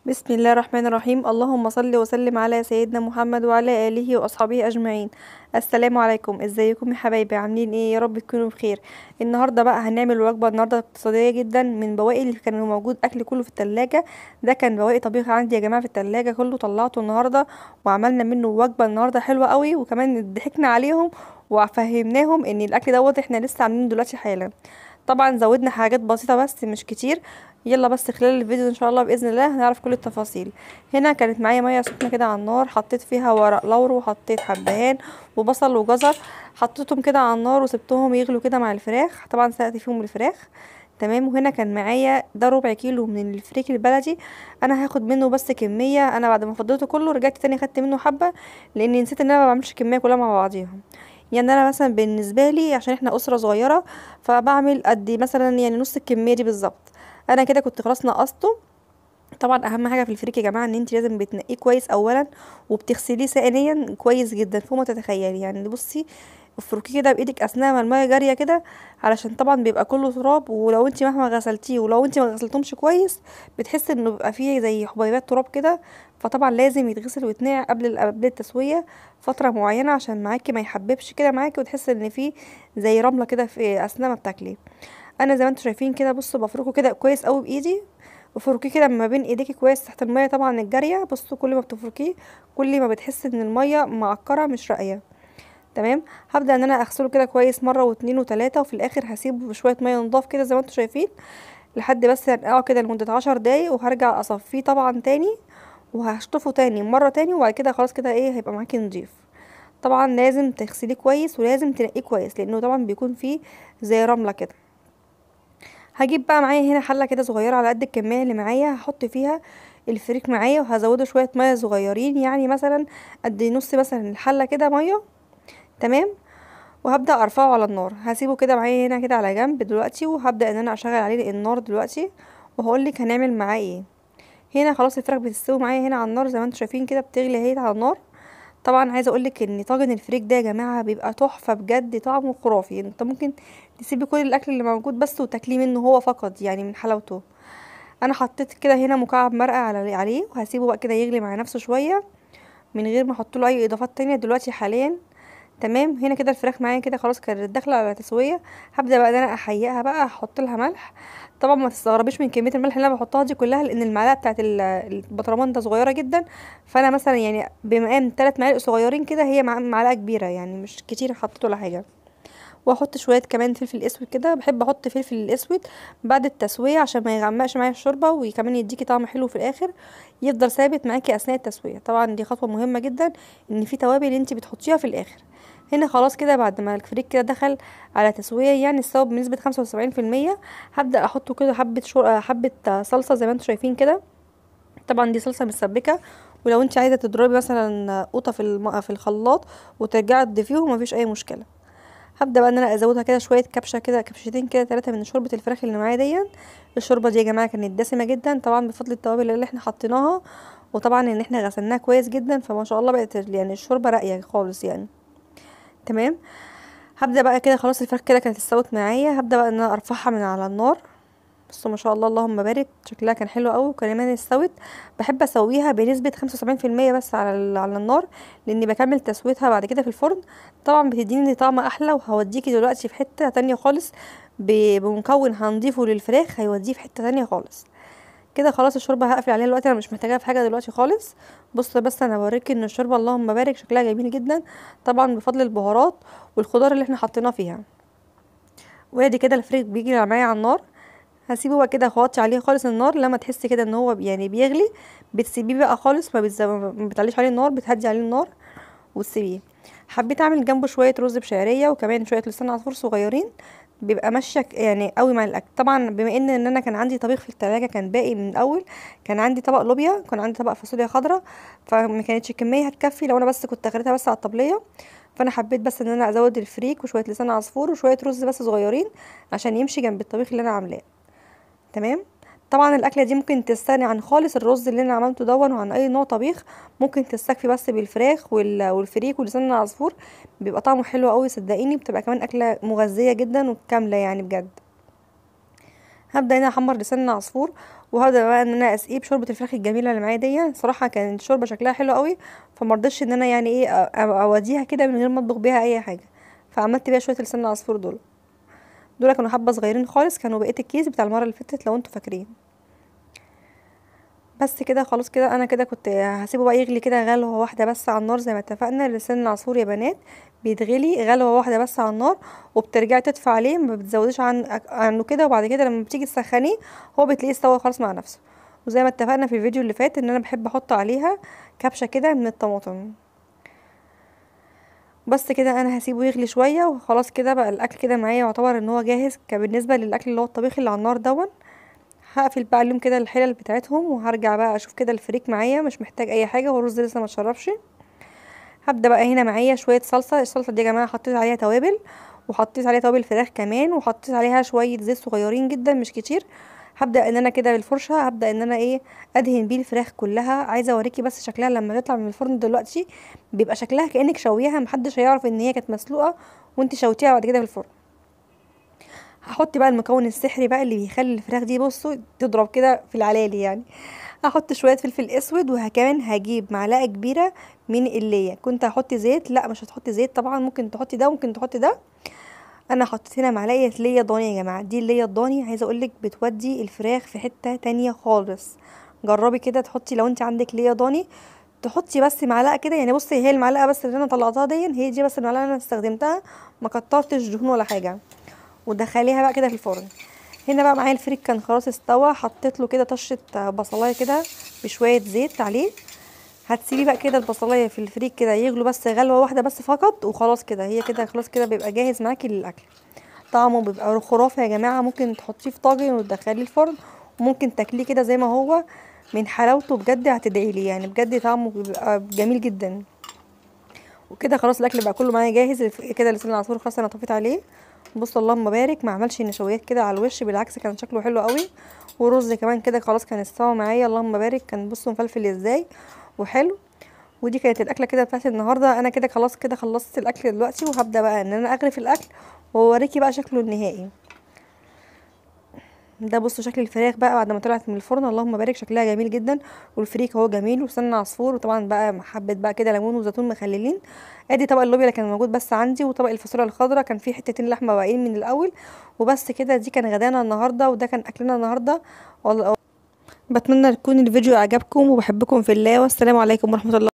بسم الله الرحمن الرحيم. اللهم صل وسلم على سيدنا محمد وعلى آله وأصحابه أجمعين. السلام عليكم، ازيكم يا حبايبي؟ عاملين ايه؟ يا رب تكونوا بخير. النهارده بقى هنعمل وجبه النهارده اقتصاديه جدا من بواقي اللي كان موجود اكل كله في التلاجة. ده كان بواقي طبيخ عندي يا جماعه في التلاجة، كله طلعته النهارده وعملنا منه وجبه النهارده حلوه قوي، وكمان ضحكنا عليهم وفهمناهم ان الاكل دوت احنا لسه عاملينه دلوقتي حالا. طبعا زودنا حاجات بسيطة بس مش كتير. يلا بس خلال الفيديو ان شاء الله باذن الله هنعرف كل التفاصيل. هنا كانت معايا ميه سخنه كده على النار، حطيت فيها ورق لورو وحطيت حبهان وبصل وجزر، حطيتهم كده على النار وسبتهم يغلوا كده مع الفراخ. طبعا سلقت فيهم الفراخ تمام. وهنا كان معايا ده ربع كيلو من الفريك البلدي. انا هاخد منه بس كميه، انا بعد ما فضيته كله رجعت تاني خدت منه حبه لاني نسيت ان انا ما بعملش كميه كلها مع بعضيها. يعني انا مثلا بالنسبه لي عشان احنا اسره صغيره فبعمل قد مثلا يعني نص الكميه دي بالظبط. انا كده كنت خلاص نقصته. طبعا اهم حاجه في الفريك يا جماعه ان انت لازم بتنقيه كويس اولا، وبتغسليه ثانيا كويس جدا فوق ما تتخيلي. يعني بصي، افركيه كده بايدك اثناء ما الميه جاريه كده، علشان طبعا بيبقى كله تراب، ولو انت مهما غسلتيه ولو انت ما غسلتهمش كويس بتحس انه بيبقى فيه زي حبيبات تراب كده. فطبعا لازم يتغسل ويتنقع قبل التسويه فتره معينه عشان معاكي ما يحببش كده معاكي وتحس ان فيه زي رمله كده في اثناء ما بتاكلي. انا زي ما انتم شايفين كده بصوا بفركه كده كويس قوي بايدي، وفركيه كده ما بين ايديكي كويس تحت الميه طبعا الجاريه. بصوا كل ما بتفركيه كل ما بتحس ان الميه معكره مش راقيه. تمام. هبدا ان انا اغسله كده كويس مره واتنين وتلاته، وفي الاخر هسيبه بشويه ميه نضاف كده زي ما انتم شايفين لحد بس هنقعه كده لمده 10 دقايق، وهرجع اصفيه طبعا تاني وهشطفه تاني مره تاني، وبعد كده خلاص كده ايه هيبقى معاكي نضيف. طبعا لازم تغسليه كويس ولازم تنقيه كويس لانه طبعا بيكون فيه زي رمله كده. هجيب بقى معايا هنا حله كده صغيره على قد الكميه اللي معايا، هحط فيها الفريك معايا وهزوده شويه ميه صغيرين، يعني مثلا قد نص مثلا الحله كده ميه. تمام. وهبدا ارفعه على النار، هسيبه كده معايا هنا كده على جنب دلوقتي، وهبدا ان انا اشغل عليه النار دلوقتي وهقولك هنعمل معاه ايه. هنا خلاص الفراخ بتستوي معايا هنا على النار زي ما انتم شايفين كده بتغلي اهي على النار. طبعا عايزه اقولك ان طاجن الفريك ده يا جماعه بيبقى تحفه بجد، طعمه خرافي. انت ممكن تسيبي كل الاكل اللي موجود بس وتاكليه منه هو فقط يعني من حلاوته. انا حطيت كده هنا مكعب مرقه عليه وهسيبه بقى كده يغلي مع نفسه شويه من غير ما احط له اي اضافات تانية دلوقتي حاليا. تمام. هنا كده الفراخ معايا كده خلاص كانت داخله على تسويه. هبدا بقى ان انا احيقها بقى احط لها ملح. طبعا ما تستغربيش من كميه الملح اللي انا بحطها دي كلها لان المعلقه بتاعت البطرمان ده صغيره جدا. فانا مثلا يعني بمقام 3 معالق صغيرين كده، هي معلقه كبيره يعني مش كتير حطيت ولا حاجه. واحط شويه كمان فلفل اسود كده، بحب احط فلفل اسود بعد التسويه عشان ما يغمقش معايا الشوربه وكمان يديكي طعم حلو في الاخر، يفضل ثابت معاكي اثناء التسويه. طبعا دي خطوه مهمه جدا ان في توابل انت بتحطيها في الاخر. هنا خلاص كده بعد ما الفريك كده دخل على تسويه يعني استوى بنسبه 75%، هبدا احطه كده حبه صلصه زي ما انتم شايفين كده. طبعا دي صلصه مسبكه، ولو انت عايزه تضربي مثلا قوطه في الخلاط وترجعي تضيفيهم مفيش اي مشكله. هبدا بقى ان انا ازودها كده شويه كبشه كده كبشتين كده 3 من شوربه الفراخ اللي معايا دي. الشوربه دي يا جماعه كانت دسمه جدا طبعا بفضل التوابل اللي احنا حطيناها، وطبعا ان احنا غسلناها كويس جدا فما شاء الله بقت يعني الشوربه راقيه خالص يعني. تمام. هبدا بقى كده خلاص الفراخ كده كانت استوت معايا، هبدا بقى ان انا ارفعها من على النار. بصوا ما شاء الله اللهم بارك، شكلها كان حلو قوي وكمان استوت. بحب اسويها بنسبه 75% بس على النار، لاني بكمل تسويتها بعد كده في الفرن. طبعا بتديني طعم احلى، وهوديكي دلوقتي في حته تانية خالص بمكون هنضيفه للفراخ هيوديه في حته تانية خالص. كده خلاص الشوربه هقفل عليها دلوقتي، انا مش محتاجاها في حاجه دلوقتي خالص. بص بس انا بوريكي ان الشوربه اللهم بارك شكلها جميل جدا، طبعا بفضل البهارات والخضار اللي احنا حطيناه فيها. وادي كده الفريك بيجي معايا على النار. هسيبه بقى كده اغطي عليه خالص النار لما تحسي كده ان هو يعني بيغلي. بتسيبيه بقى خالص، ما بتعليش عليه النار، بتهدي عليه النار وتسيبيه. حبيت اعمل جنبه شويه رز بشعريه وكمان شويه لسان عصفور صغيرين، بيبقى ماشيه يعني قوي مع الاكل. طبعا بما ان انا كان عندي طبيخ في التلاجة كان باقي من الاول، كان عندي طبق لوبيا كان عندي طبق فاصوليا خضراء، فما كانتش الكميه هتكفي لو انا بس كنت اخرتها بس على الطبليه. فانا حبيت بس ان انا ازود الفريك وشويه لسان عصفور وشويه رز بس صغيرين عشان يمشي جنب الطبيخ اللي انا عاملاه. تمام. طبعا الاكله دي ممكن تستغني عن خالص الرز اللي انا عملته دون وعن اي نوع طبيخ، ممكن تستكفي بس بالفراخ والفريك ولسان العصفور، بيبقى طعمه حلو قوي صدقيني، بتبقى كمان اكله مغذيه جدا وكامله يعني بجد. هبدا هنا احمر لسان العصفور وهبدا بقى ان انا اسقيه بشوربه الفراخ الجميله اللي معايا دي. صراحه كانت الشوربه شكلها حلو قوي، فمرضتش ان انا يعني ايه اوديها كده من غير ما اطبخ بيها اي حاجه. فعملت بيها شويه لسان عصفور دول كانوا حبه صغيرين خالص، كانوا بقيه الكيس بتاع المره اللي فاتت لو انتوا فاكرين. بس كده خلاص كده انا كده كنت هسيبه بقى يغلي كده غلوه واحده بس على النار. زي ما اتفقنا لسان العصفور يا بنات بيتغلي غلوه واحده بس على النار، وبترجعي تدفع عليه، ما بتزوديش عنه كده. وبعد كده لما بتيجي تسخنيه هو بتلاقيه استوى خالص مع نفسه. وزي ما اتفقنا في الفيديو اللي فات ان انا بحب احط عليها كبشه كده من الطماطم. بس كده انا هسيبه يغلي شويه وخلاص كده بقى الاكل كده معايا يعتبر ان هو جاهز بالنسبه للاكل اللي هو الطبيخ اللي على النار هقفل بقى اليوم كده الحلل بتاعتهم، وهرجع بقى اشوف كده الفريك معايا مش محتاج اي حاجه، والرز لسه ما اتشربش. هبدا بقى هنا معايا شويه صلصه. الصلصه دي يا جماعه حطيت عليها توابل، وحطيت عليها توابل فراخ كمان، وحطيت عليها شويه زيت صغيرين جدا مش كتير. هبدا ان انا كده بالفرشه هبدا ان انا ايه ادهن بيه الفراخ كلها. عايزه اوريكي بس شكلها لما تطلع من الفرن دلوقتي بيبقى شكلها كانك شويها، محدش هيعرف ان هي كانت مسلوقه وانت شويتيها بعد كده في الفرن. هحط بقى المكون السحري بقى اللي بيخلي الفراخ دي بصوا تضرب كده في العلالي يعني. هحط شويه فلفل اسود، وكمان هجيب معلقه كبيره من الليا. كنت هحط زيت، لا مش هتحطي زيت طبعا، ممكن تحطي ده ممكن تحطي ده. انا حطيت هنا معلقه ليا ضاني يا جماعه. دي الليا الضاني عايزه اقولك بتودي الفراخ في حته تانية خالص. جربي كده تحطي لو انت عندك ليا ضاني، تحطي بس معلقه كده يعني. بصي هي المعلقه بس اللي انا طلعتها دي، هي دي بس المعلقه اللي انا استخدمتها، ما كترتش دهون ولا حاجه. ودخليها بقى كده في الفرن. هنا بقى معايا الفريك كان خلاص استوى، حطيت له كده طشه بصلايه كده بشويه زيت عليه. هتسيبي بقى كده البصلايه في الفريك كده يغلوا بس غلوه واحده بس فقط، وخلاص كده هي كده خلاص كده بيبقى جاهز معاكي للاكل. طعمه بيبقى خرافي يا جماعه. ممكن تحطيه في طاجن وتدخليه الفرن، وممكن تاكليه كده زي ما هو. من حلاوته بجد هتدعيلي يعني، بجد طعمه بيبقى جميل جدا. وكده خلاص الاكل بقى كله معايا جاهز كده. لسان العصفور خلاص انا طفيت عليه. بص اللهم بارك، ما عملش نشويات كده على الوش، بالعكس كان شكله حلو قوي. ورز كمان كده خلاص كان استوى معايا، اللهم بارك. كان بصوا مفلفل ازاي وحلو. ودي كانت الاكله كده بتاعت النهارده. انا كده خلاص كده خلصت الاكل دلوقتي، وهبدا بقى ان انا اغرف الاكل واوريكي بقى شكله النهائي. ده بصوا شكل الفراخ بقى بعد ما طلعت من الفرن، اللهم بارك شكلها جميل جدا. والفريك اهو جميل وسن عصفور، وطبعا بقى حبه بقى كده ليمون وزيتون مخللين. ادي طبق اللوبيا اللي كان موجود بس عندي، وطبق الفاصوليا الخضراء كان فيه حتتين لحمه باقيين من الاول. وبس كده دي كان غدانا النهارده، وده كان اكلنا النهارده. والله بتمنى يكون الفيديو عجبكم، وبحبكم في الله، والسلام عليكم ورحمه الله.